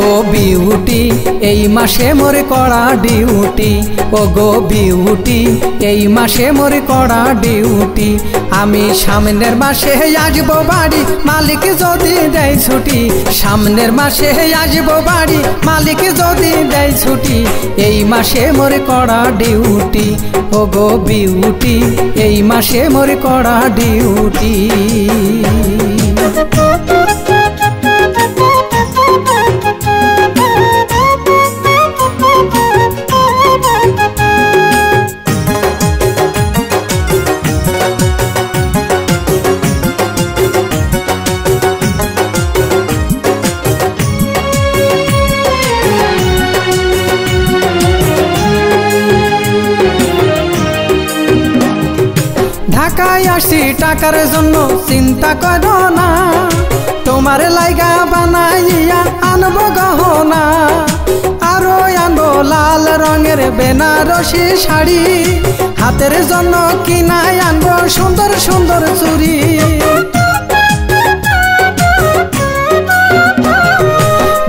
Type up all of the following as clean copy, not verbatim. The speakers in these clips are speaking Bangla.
গো বিউটি এই মাসে মোর করা ডিউটি, ও গো বিউটি এই মাসে মোর করা ডিউটি। আমি সামনের মাসে আসবো বাড়ি, মালিক যদি দেয় ছুটি। সামনের মাসে আসবো বাড়ি, মালিক যদি দেয় ছুটি। এই মাসে মোর করা ডিউটি, ও গো বিউটি এই মাসে মোর করা ডিউটি। ঢাকায় আসি টাকার জন্য, চিন্তা করো না, তোমার লাইগা বানাইয়া আনবো গহনা। আরো আনবো লাল রঙের বেনারসি শাড়ি, হাতের জন্য কিনাই আনবো সুন্দর সুন্দর চুড়ি।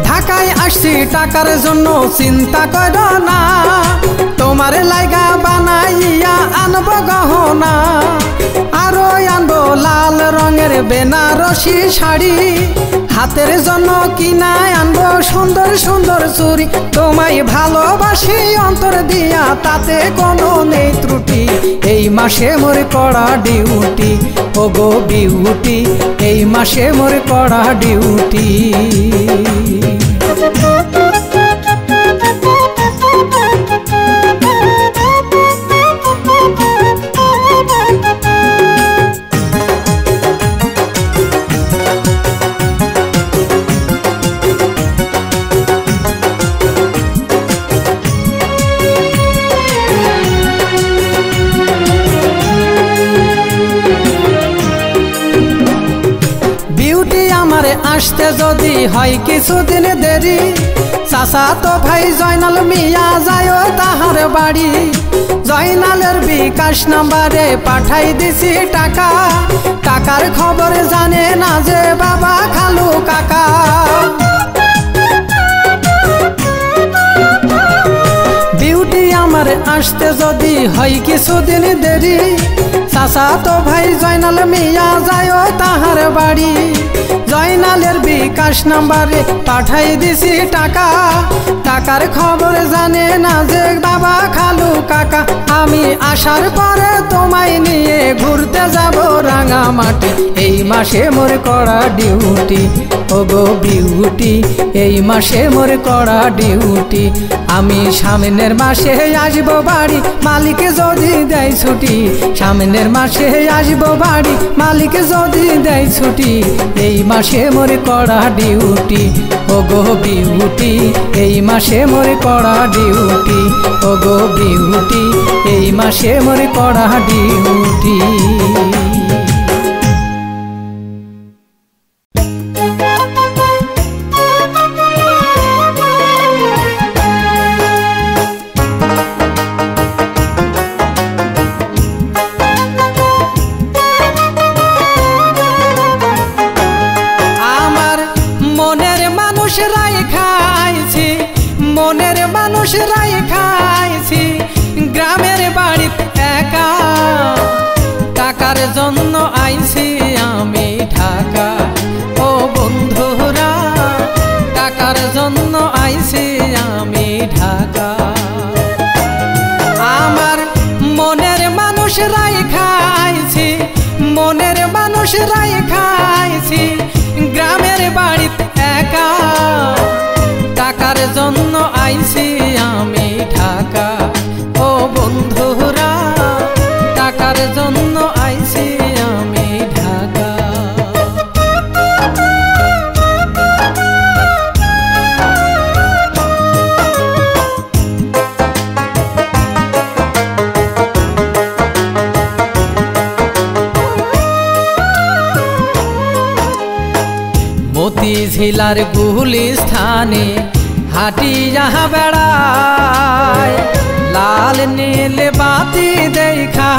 ঢাকায় আসছি টাকার জন্য, চিন্তা করো না, তোমার লাইগা বানাইয়া আনবো গহনা। আরো আনবো লাল রঙের বেনারসি শাড়ি, হাতের জন্য কিনায় আনবো সুন্দর সুন্দর চুড়ি। তোমায় ভালোবাসি অন্তর দিয়া, তাতে কোনো নেই ত্রুটি। এই মাসে মোর করা ডিউটি, ও গো বিউটি এই মাসে মোর করা ডিউটি। আসতে যদি হয় কিছুদিন দেরি, চাচা তো ভাই জয়নাল মিয়া যায় তাহার বাড়ি। জয়নালের বিকাশ নাম্বারে পাঠাই দিছি টাকা, টাকার খবর জানে না যে বাবা খালু কাকা। বিউটি আমার আসতে যদি হয় কিছুদিন দেরি, চাচা তো ভাই জয়নাল মিয়া যায় তাহার বাড়ি। জয়নালের বিকাশ নাম্বারে পাঠাই দিছি টাকা, টাকার খবর জানে না যে বাবা খালু কাকা। আমি আসার পরে তোমায় নিয়ে ঘুরতে যাব রাঙামাটি। এই মাসে মোর করা ডিউটি, ও গো বিউটি এই মাসে মোর করা ডিউটি। আমি সামনের মাসে আসবো বাড়ি, মালিক যদি দেয় ছুটি। সামনের মাসে আসবো বাড়ি, মালিক যদি দেয় ছুটি। এই মাসে মোর করা ডিউটি, ও গো বিউটি এই মাসে মোর করা ডিউটি, ও গো বিউটি এই মাসে মোর করা ডিউটি। মনের মানুষরাই খাইছি গ্রামের বাড়িতে একা, টাকার জন্য আইছি আমি ঢাকা। ও বন্ধুরা টাকার জন্য আইছি আমি ঢাকা। আমার মনের মানুষরাই খাইছি, মনের মানুষরাই খাইছি গ্রামের বাড়িতে একা, টাকার জন্য আইছি আমি ঢাকা। ও বন্ধুরা টাকার জন্য আইছি আমি ঢাকা। মতিঝিলার গুলিস্থানে হাটিয়া বেড়ায়, লাল নীল বাতি দেখা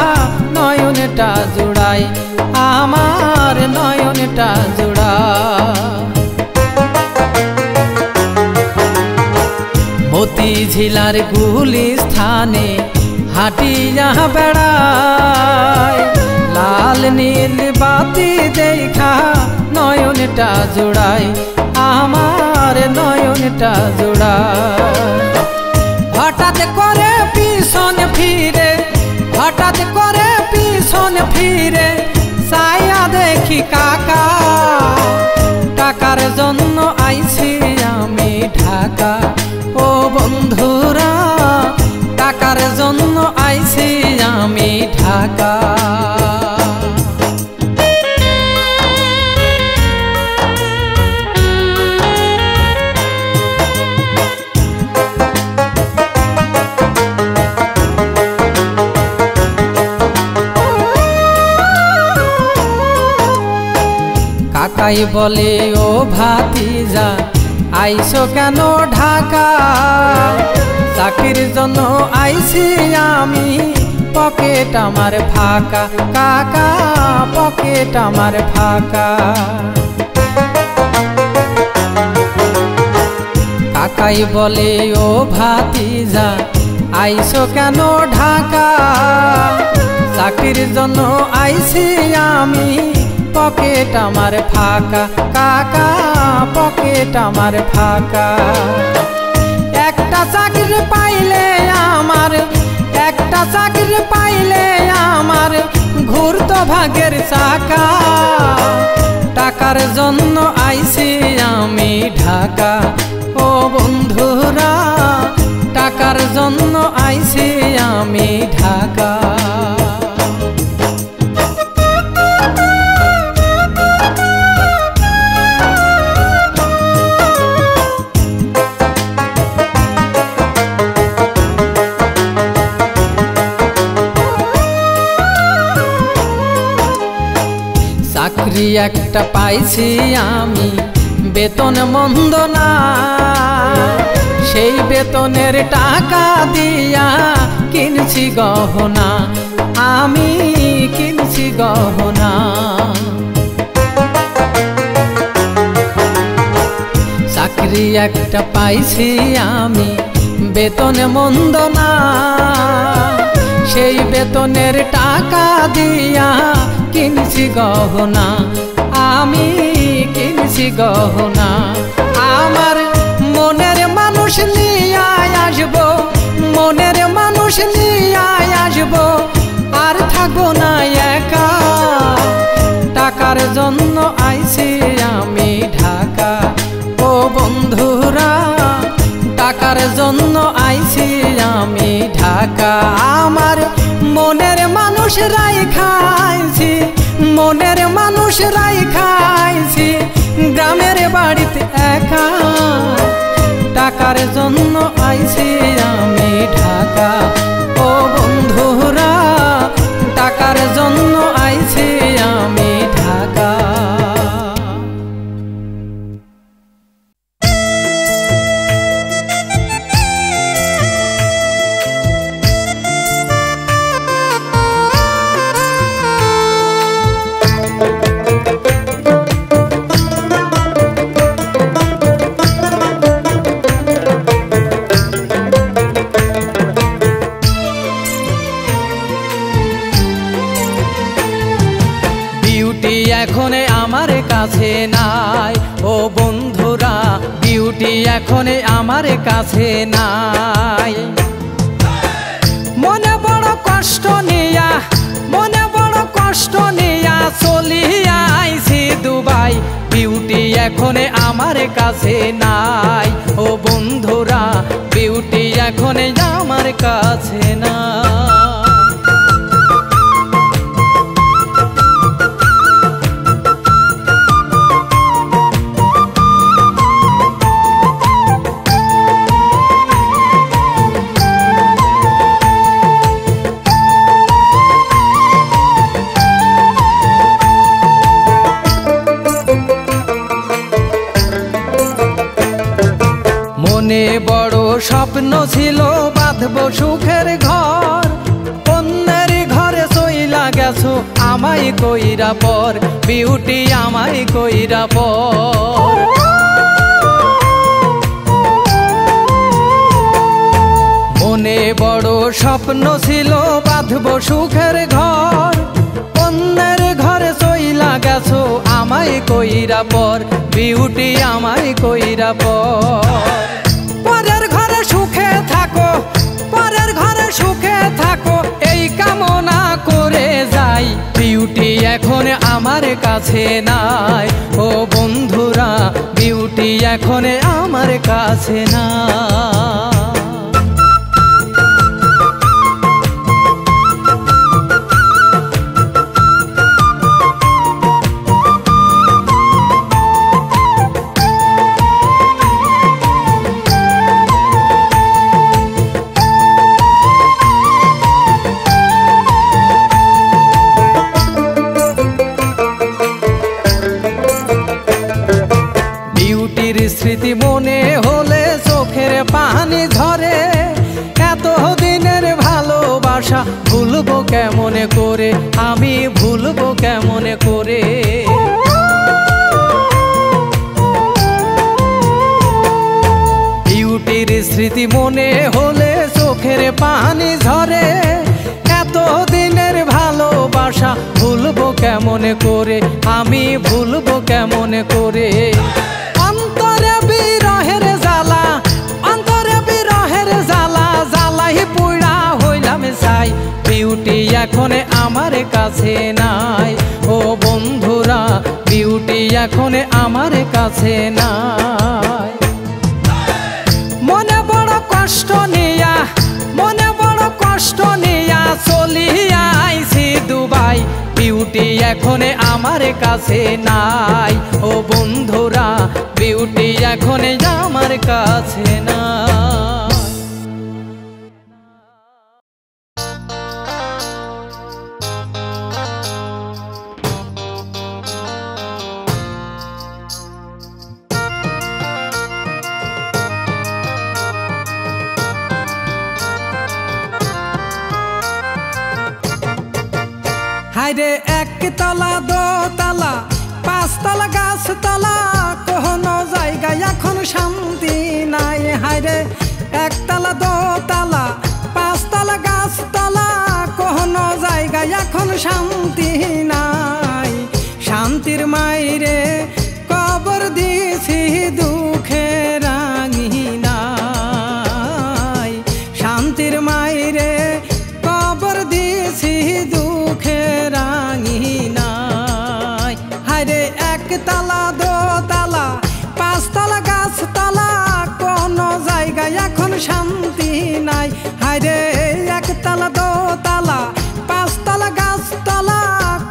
নয়নটা জুড়ায়, আমার নয়নটা জুড়ায়। ঝিলার গুলিস্থানে হাটিয়া বেড়ায় লাল নীল বাতি দেখা নয়নটা জোড়ায় আমার নয়নটা জোড়ায় হঠাৎ করে পিছন ফিরে হঠাৎ করে পিছন ফিরে ছায়া দেখি কাকা টাকার জন্য আইছি আমি ঢাকা ও বন্ধুরা টাকার জন্য আইছি আমি ঢাকা কাকাই বলে ও ভাতিজা আইছো কেন ঢাকা চাকরির জন্য আইছি আমি পকেট আমার ফাঁকা কাকা পকেট আমার ফাঁকা কাকাই বলে ও ভাতিজা আইছো কেন ঢাকা চাকরির জন্য আইছি আমি পকেট আমার ফাঁকা কাকা পকেট আমার ফাঁকা একটা চাকরি পাইলে আমার একটা চাকরি পাইলে আমার ঘুরতো ভাগের চাকা টাকার জন্য আইছি আমি ঢাকা ও বন্ধুরা টাকার জন্য আইছি আমি ঢাকা চাকরি একটা পাইছি আমি বেতন মন্দ না সেই বেতনের টাকা দিয়া কিনছি গহনা আমি কিনছি গহনা চাকরি একটা পাইছি আমি বেতন মন্দ না সেই বেতনের টাকা দিয়া কিনছি গহনা আমি কিনছি গহনা আমার মনের মানুষ নিয়ে আসবো মনের মানুষ নিয়ে আসবো আর থাকবো না একা টাকার জন্য আইছি আমি ঢাকা ও বন্ধুরা টাকার জন্য আইছি আমি ঢাকা আমার মনের মানুষ রাই খাইছি মনের মানুষ রাই খাইছি গ্রামের বাড়িতে একা টাকার জন্য আইছি আমি ঢাকা ও বন্ধুরা টাকার জন্য আইছি আমি ঢাকা এখন আমার কাছে নাই ও বন্ধুরা বিউটি এখন আমার কাছে নাই মনে বড় কষ্ট নিয়া মনে বড় কষ্ট নিয়া চলিয়া আইছি দুবাই বিউটি এখন আমার কাছে নাই ও বন্ধুরা বিউটি এখন আমার কাছে নাই মনে বড় স্বপ্ন ছিল বাঁধব সুখের ঘর অন্যের ঘরে চইলা গেছো আমায় কইরা পর বিউটি আমায় কইরা পর বড় স্বপ্ন ছিল বাঁধব সুখের ঘর, অন্যের ঘরে চইলা গেছো আমায় কইরা পর, বিউটি আমায় কইরা পর। পরের ঘরে সুখে থাকো, পরের ঘরে সুখে থাকো এই কামনা করে যাই, বিউটি এখন আমার কাছে নাই। ও বন্ধুরা বিউটি এখন আমার কাছে নাই। স্মৃতি মনে হলে চোখের পানি ঝরে, এত দিনের ভালোবাসা ভুলবো কেমন করে, আমি ভুলবো কেমন করে। বিউটির স্মৃতি মনে হলে চোখের পানি ঝরে, এত দিনের ভালোবাসা ভুলবো কেমন করে, আমি ভুলবো কেমন করে। অন্তরে বিরহের জ্বালা, অন্তরে বিরহের জ্বালা, জ্বালাই পুড়া হইলাম ছাই, বিউটি এখন আমার কাছে নাই। ও বন্ধুরা বিউটি এখন আমার কাছে নাই। মনে বড় কষ্ট নিয়া, মনে বড় কষ্ট নিয়া চলিয়া আইছি দুবাই, বিউটি এখন আমার কাছে নাই। ও বন্ধুরা বিউটি এখন আমার কাছে নাই। হায়রে একতলা দোতলা পাঁচতলা গাছতলা, কোনো জায়গায় এখন শান্তি নাই। হায়রে একতলা দোতলা পাঁচতলা গাছতলা, কোনো জায়গায় এখন শান্তি নাই। শান্তির মাইরে কবর দিছি দুঃখের রাঙিনাই, শান্তির মাইরে কবর দিছি দুঃখের রাঙিনাই। হায়রে একতলা দোতলা পাঁচতলা গাছতলা, কোনো জায়গায় এখন শান্তি নাই। হায়রে একতলা দোতলা পাঁচতলা গাছতলা,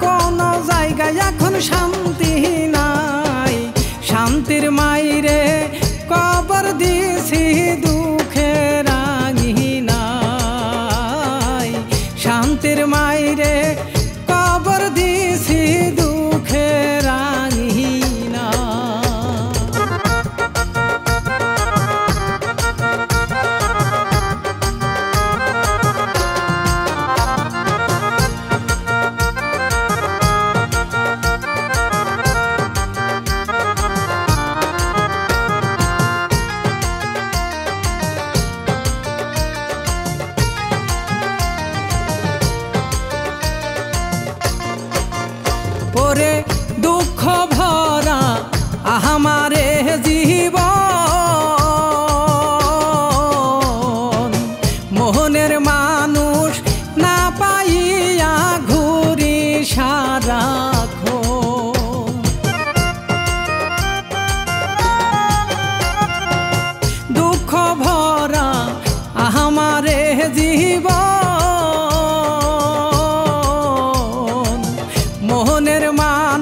কোনো জায়গায় এখন শান্তি নাই। শান্তির মাইরে কবর দিছি দুঃখের রাঙিনাই, শান্তির মাইরে কবর দিছি দুঃখের রাঙিনা। ওরে দুঃখ ভরা আমারে জীবন, মোহনের মানুষ না পাইয়া ঘুরি সারাক্ষণ। দুঃখ ভরা আমারে জীবন, মোহনের মান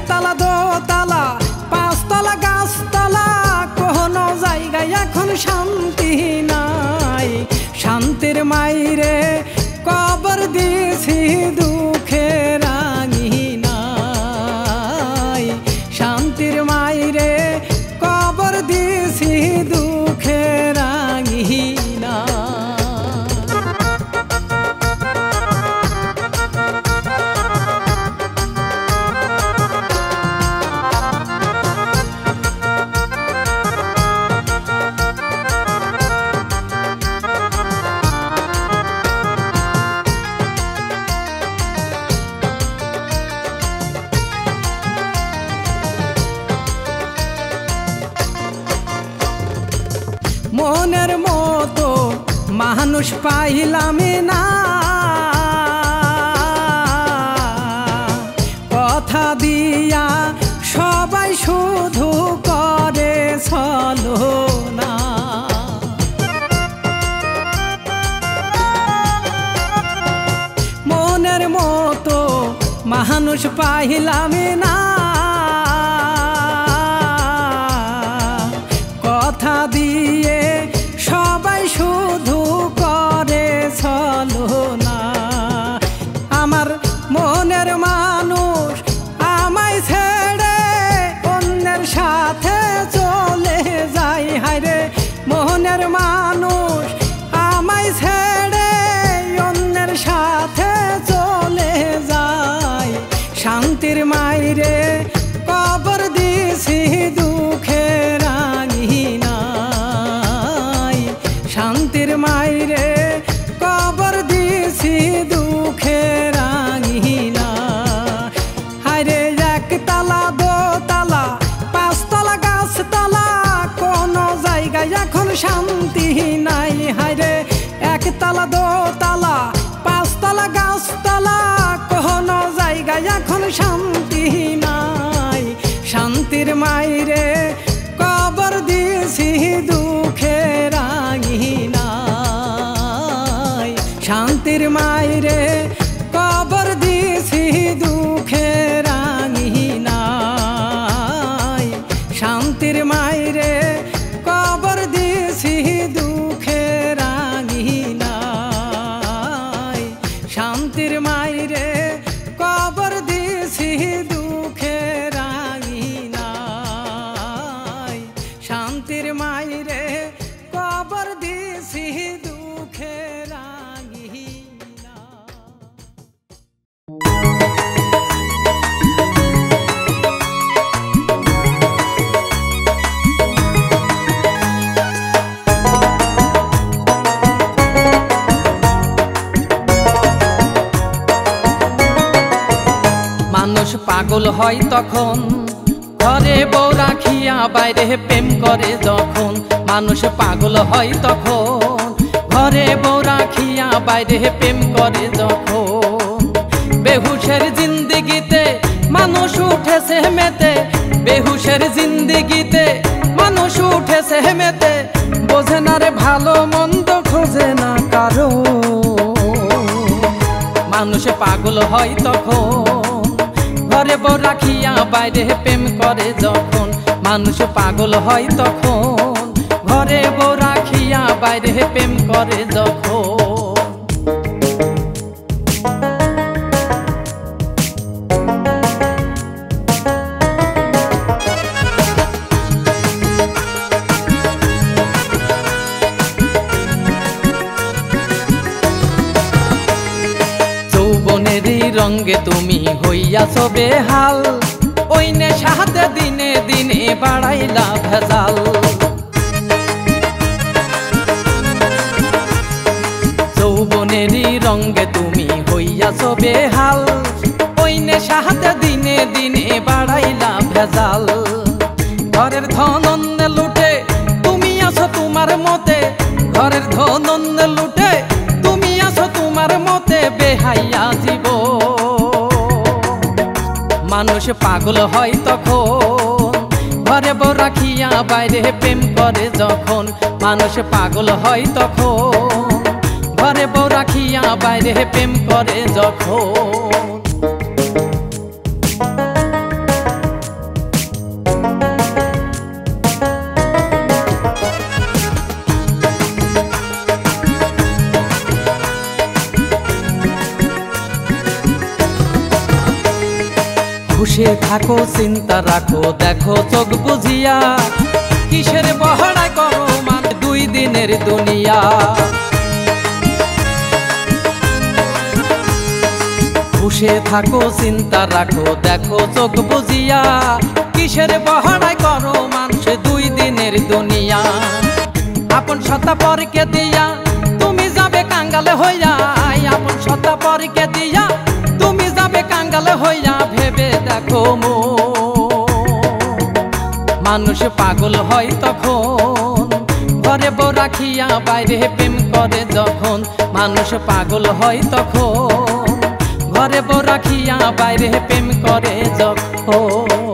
একতলা দোতলা পাঁচতলা গাছতলা কোনো জায়গায় এখন শান্তি নাই। শান্তির মাইরে কবর দিয়েছি দুঃখের আঙিনায়। শান্তির মাইরে কবর দিয়েছি দুঃখের আঙিনায়। মনের মতো মানুষ পাইলাম না, কথা দিয়া সবাই শুধু করে ছলনা। মনের মতো মানুষ পাইলাম না, কথা দিয়ে সবাই শুধু করে ছলনা। আমার মনের মানুষ আমায় ছেড়ে অন্যের সাথে চলে যায়। হায়রে মনের মানুষ আমায় ছেড়ে অন্যের সাথে চলে যায়। শান্তির মাইরে কবর দিয়েছি দুঃখের আঙিনায়। শান্তির মাইরে কবর দিয়েছি দুঃখের আঙিনায়। হায়রে একতলা দোতলা পাঁচতলা গাছতলা কোনো জায়গায় এখন শান্তি নাই। হায়রে একতলা দোতলা পাঁচতলা গাছতলা কোনো জায়গায় এখন শান্তি নাই। শান্তির মাইরে কবর দিয়েছি দুঃখের আঙিনায়। শান্তির মাইরে কবর দিয়েছি দুঃখের আঙিনায়। শান্তির মাইরে কবর দিয়েছি দুঃখের আঙিনায়। শান্তির মাইরে কবর দিয়েছি দুঃখের আঙিনায়। শান্তির মাইরে কবর দিয়েছি দুঃখের আঙিনায়। মানুষ পাগল হয় তখন ঘরে বউ রাখিয়া বাইরে প্রেম করে যখন। মানুষ পাগল হয় তখন ঘরে বউ রাখিয়া বাইরে প্রেম করে যখন। বেহুশের জিন্দিগিতে মানুষ উঠেছে মেতে, বেহুশের জিন্দিগিতে মানুষ উঠেছে মেতে। বোঝে না রে ভালো মন্দ খোঁজে না কারো। মানুষ পাগল হয় তখন ঘরে বউ রাখিয়া বাইরে প্রেম করে যখন। মানুষ পাগল হয় তখন ঘরে বউ রাখিয়া বাইরে প্রেম করে যখন। যৌবনেরই রঙে তুমি হইয়াছো বেহাল, ওই নেশাতে দিনে দিনে বাড়াইলা ভেজাল। যৌবনেরই রঙে তুমি হইয়াছো বেহাল, ওই নেশাতে দিনে দিনে বাড়াইলা ভেজাল। ঘরের ধন অন্য লুটে তুমি আছো তোমার মতে, ঘরের ধন অন্য লুটে তুমি আছো তোমার মতে। বেহাইয়া জীব মানুষ পাগল হয় তখন ঘরে বউ রাখিয়া বাইরে প্রেম করে যখন। মানুষ পাগল হয় তখন ঘরে বউ রাখিয়া বাইরে প্রেম করে যখন। বসে থাকো চিন্তা রাখো দেখো চোখ বুঝিয়া কিসের বহড়াই করো মানে 2 দিনের দুনিয়া। বসে থাকো চিন্তা রাখো দেখো চোখ বুঝিয়া কিসের বহড়াই করো মানুষ 2 দিনের দুনিয়া। আপন সত্তা পরকে দিয়া তুমি যাবে কাঙ্গালে হইয়া, আপন সত্তা পরকে দিয়া তুমি যাবে কাঙ্গালে হইয়া। ভেবে দেখো মানুষ পাগল হয় তখন ঘরে বউ রাখিয়া বাইরে প্রেম করে যখন। মানুষ পাগল হয় তখন ঘরে বউ রাখিয়া বাইরে প্রেম করে যখন।